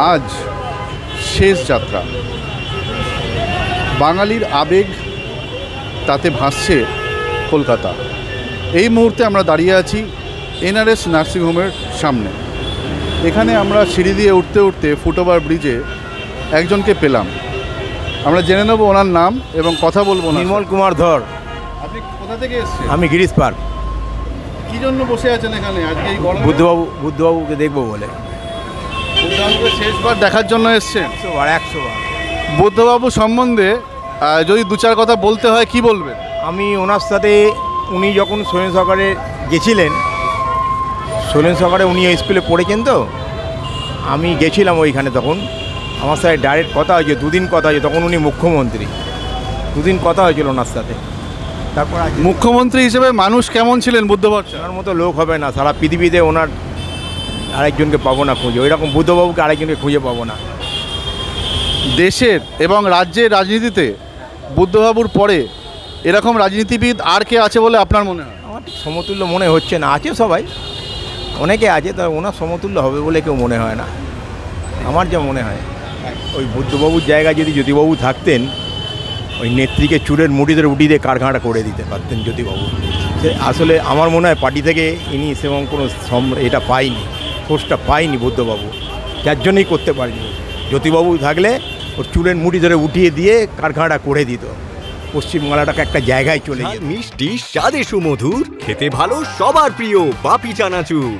আজ শেষ যাত্রা, বাঙালির আবেগ তাতে ভাসছে কলকাতা। এই মুহূর্তে আমরা দাঁড়িয়ে আছি এনআরএস নার্সিংহোমের সামনে। এখানে আমরা সিঁড়ি দিয়ে উঠতে উঠতে ফুটওভার ব্রিজে একজনকে পেলাম। আমরা জেনে নেব ওনার নাম এবং কথা বলবো। নির্মল কুমার ধর। আপনি কোথা থেকে এসেছেন? আমি গিরিশ পার্ক। কী জন্য বসে আছেন এখানে আজকে এই গরমে? বুদ্ধবাবুকে দেখবো বলে। বুদ্ধবাবুকে শেষবার দেখার জন্য এসেছেন? 100 বার। বুদ্ধবাবু সম্বন্ধে যদি দু চার কথা বলতে হয় কি বলবেন? আমি ওনার সাথে, উনি যখন সোরেন সরকারে গেছিলেন, সোরেন সরকারে উনি স্কুলে পড়েছেন, তো আমি গেছিলাম ওইখানে। তখন আমার সাথে ডাইরেক্ট কথা হয়েছে, দুদিন কথা হয়েছে। তখন উনি মুখ্যমন্ত্রী, দুদিন কথা হয়েছিল ওনার সাথে। তারপর মুখ্যমন্ত্রী হিসেবে মানুষ কেমন ছিলেন বুদ্ধবাবু? ওনার মতো লোক হবে না সারা পৃথিবীতে। ওনার আরেকজনকে পাবো না খুঁজে, ওইরকম বুদ্ধবাবুকে আরেকজনকে খুঁজে পাবো না। দেশের এবং রাজ্যের রাজনীতিতে বুদ্ধবাবুর পরে এরকম রাজনীতিবিদ আর কে আছে বলে আপনার মনে হয়? আমার ঠিক সমতুল্য মনে হচ্ছে না। আছে সবাই, অনেকে আছে, তবে ওনার সমতুল্য হবে বলে কেউ মনে হয় না আমার যা মনে হয়। ওই বুদ্ধবাবুর জায়গায় যদি জ্যোতিবাবু থাকতেন, ওই নেত্রীকে চুলের মুঠি ধরে উঠিয়ে দিয়ে কারখানাটা করে দিতে পারতেন জ্যোতিবাবু। আসলে আমার মনে হয় পার্টি থেকে ইনি সেরকম কোনো এটা পায়নি, ফোর্সটা পায়নি বুদ্ধবাবু, যার জন্যই করতে পারেনি। জ্যোতিবাবু থাকলে ওর চুলের মুঠি ধরে উঠিয়ে দিয়ে কারখানাটা করে দিত, পশ্চিমবাংলাটাকে একটা জায়গায় চলে যেত। মিষ্টি স্বাদে সুমধুর, খেতে ভালো সবার প্রিয় বাপি চানাচুর।